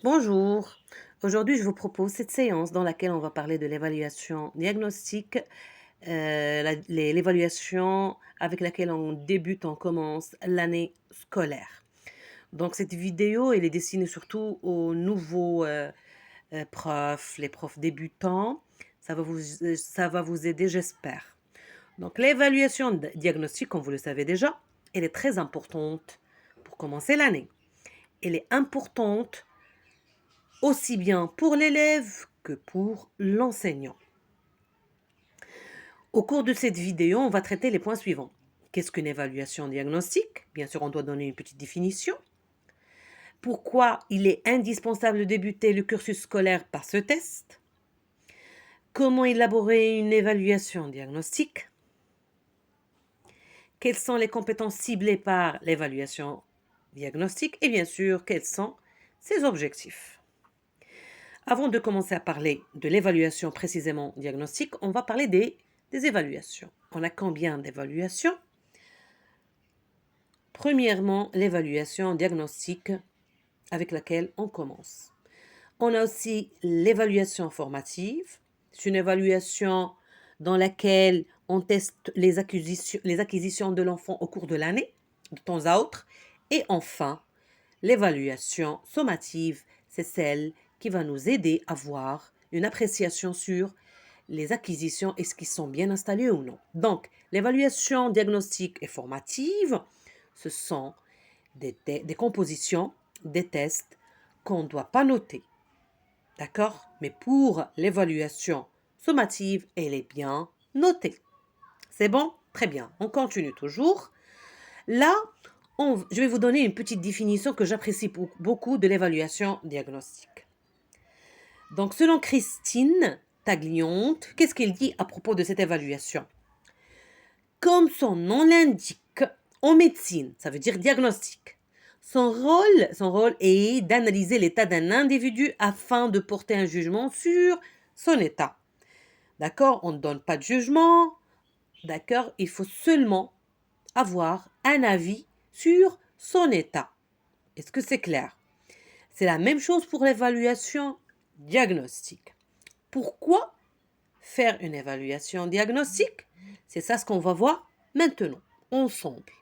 Bonjour. Aujourd'hui, je vous propose cette séance dans laquelle on va parler de l'évaluation diagnostique, l'évaluation avec laquelle on commence l'année scolaire. Donc, cette vidéo, elle est destinée surtout aux nouveaux profs, les profs débutants. Ça va vous aider, j'espère. Donc, l'évaluation diagnostique, comme vous le savez déjà, elle est très importante pour commencer l'année. Elle est importante aussi bien pour l'élève que pour l'enseignant. Au cours de cette vidéo, on va traiter les points suivants. Qu'est-ce qu'une évaluation diagnostique? Bien sûr, on doit donner une petite définition. Pourquoi il est indispensable de débuter le cursus scolaire par ce test? Comment élaborer une évaluation diagnostique? Quelles sont les compétences ciblées par l'évaluation diagnostique? Et bien sûr, quels sont ses objectifs? Avant de commencer à parler de l'évaluation précisément diagnostique, on va parler des évaluations. On a combien d'évaluations? Premièrement, l'évaluation diagnostique avec laquelle on commence. On a aussi l'évaluation formative. C'est une évaluation dans laquelle on teste les acquisitions de l'enfant au cours de l'année, de temps à autre. Et enfin, l'évaluation sommative, c'est celle qui va nous aider à voir une appréciation sur les acquisitions, est-ce qu'ils sont bien installés ou non. Donc, l'évaluation diagnostique et formative, ce sont des compositions, des tests qu'on ne doit pas noter. D'accord? Mais pour l'évaluation sommative, elle est bien notée. C'est bon? Très bien. On continue toujours. Là, je vais vous donner une petite définition que j'apprécie beaucoup de l'évaluation diagnostique. Donc, selon Christine Taglionte, qu'est-ce qu'elle dit à propos de cette évaluation? Comme son nom l'indique, en médecine, ça veut dire diagnostic. Son rôle est d'analyser l'état d'un individu afin de porter un jugement sur son état. D'accord? On ne donne pas de jugement. D'accord? Il faut seulement avoir un avis sur son état. Est-ce que c'est clair? C'est la même chose pour l'évaluation diagnostique. Pourquoi faire une évaluation diagnostique? C'est ça ce qu'on va voir maintenant, ensemble.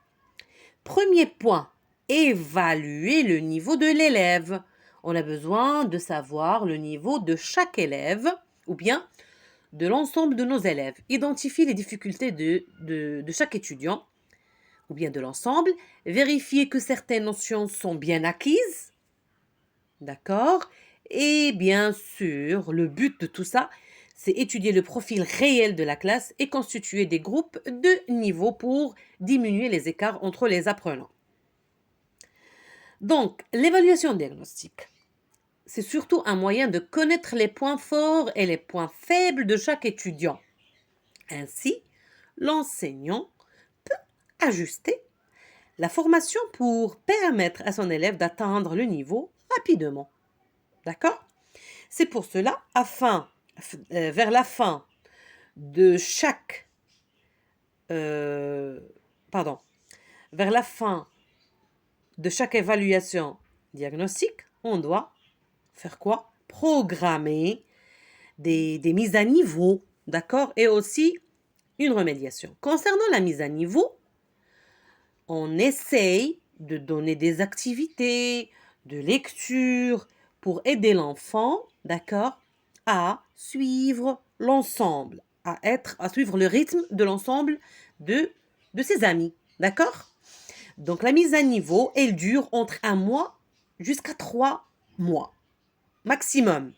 Premier point, évaluer le niveau de l'élève. On a besoin de savoir le niveau de chaque élève ou bien de l'ensemble de nos élèves. Identifier les difficultés de chaque étudiant ou bien de l'ensemble. Vérifier que certaines notions sont bien acquises. D'accord? Et bien sûr, le but de tout ça, c'est étudier le profil réel de la classe et constituer des groupes de niveau pour diminuer les écarts entre les apprenants. Donc, l'évaluation diagnostique, c'est surtout un moyen de connaître les points forts et les points faibles de chaque étudiant. Ainsi, l'enseignant peut ajuster la formation pour permettre à son élève d'atteindre le niveau rapidement. D'accord? C'est pour cela, vers la fin de chaque, euh, pardon, vers la fin de chaque évaluation diagnostique, on doit faire quoi? Programmer des mises à niveau, d'accord? Et aussi une remédiation. Concernant la mise à niveau, on essaye de donner des activités, de lecture pour aider l'enfant, d'accord, à suivre l'ensemble, à suivre le rythme de l'ensemble de ses amis, d'accord? Donc la mise à niveau, elle dure entre 1 mois jusqu'à 3 mois maximum.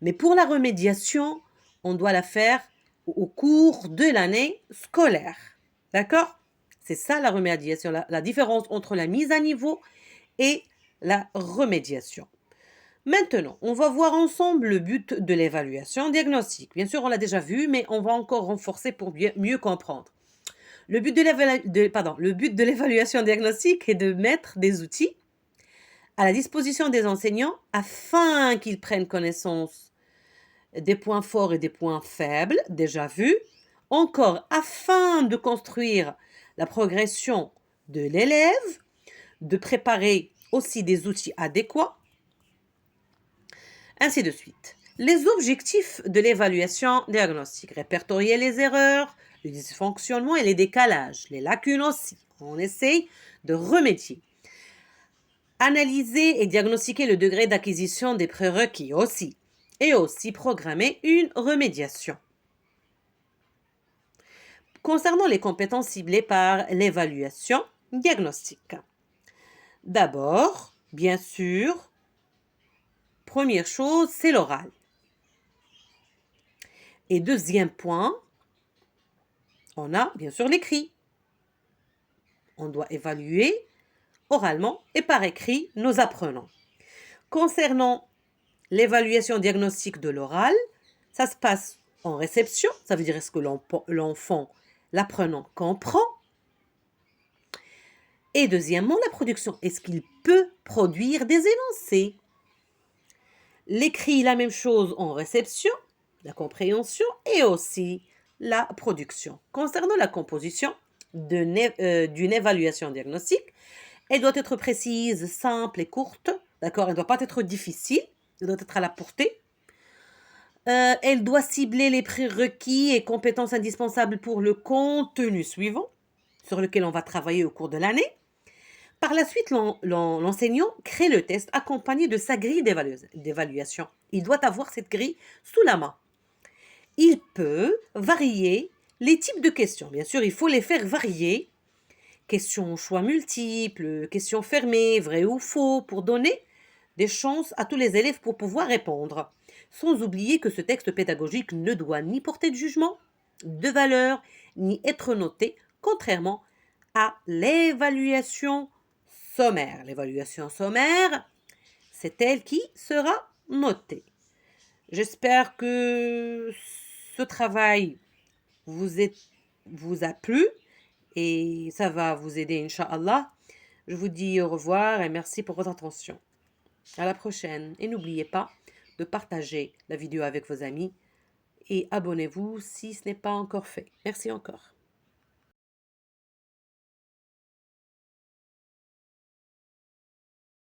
Mais pour la remédiation, on doit la faire au cours de l'année scolaire. D'accord? C'est ça la remédiation, la différence entre la mise à niveau et la remédiation. Maintenant, on va voir ensemble le but de l'évaluation diagnostique. Bien sûr, on l'a déjà vu, mais on va encore renforcer pour mieux comprendre. Le but de l'évaluation diagnostique est de mettre des outils à la disposition des enseignants afin qu'ils prennent connaissance des points forts et des points faibles, déjà vus, encore afin de construire la progression de l'élève, de préparer aussi des outils adéquats ainsi de suite. Les objectifs de l'évaluation diagnostique. Répertorier les erreurs, les dysfonctionnements et les décalages, les lacunes aussi. On essaye de remédier. Analyser et diagnostiquer le degré d'acquisition des prérequis aussi. Et aussi programmer une remédiation. Concernant les compétences ciblées par l'évaluation diagnostique. D'abord, bien sûr, première chose, c'est l'oral. Et deuxième point, on a bien sûr l'écrit. On doit évaluer oralement et par écrit nos apprenants. Concernant l'évaluation diagnostique de l'oral, ça se passe en réception, ça veut dire est-ce que l'enfant, l'apprenant comprend. Et deuxièmement, la production, est-ce qu'il peut produire des énoncés. L'écrit, la même chose en réception, la compréhension et aussi la production. Concernant la composition d'une évaluation diagnostique, elle doit être précise, simple et courte. D'accord? Elle ne doit pas être difficile. Elle doit être à la portée. Elle doit cibler les prérequis et compétences indispensables pour le contenu suivant, sur lequel on va travailler au cours de l'année. Par la suite, l'enseignant crée le test accompagné de sa grille d'évaluation. Il doit avoir cette grille sous la main. Il peut varier les types de questions. Bien sûr, il faut les faire varier. Questions choix multiples, questions fermées, vrai ou faux, pour donner des chances à tous les élèves pour pouvoir répondre. Sans oublier que ce texte pédagogique ne doit ni porter de jugement, de valeur, ni être noté, contrairement à l'évaluation sommaire. L'évaluation sommaire, c'est elle qui sera notée. J'espère que ce travail vous a plu et ça va vous aider, Inch'Allah. Je vous dis au revoir et merci pour votre attention. À la prochaine. Et n'oubliez pas de partager la vidéo avec vos amis et abonnez-vous si ce n'est pas encore fait. Merci encore.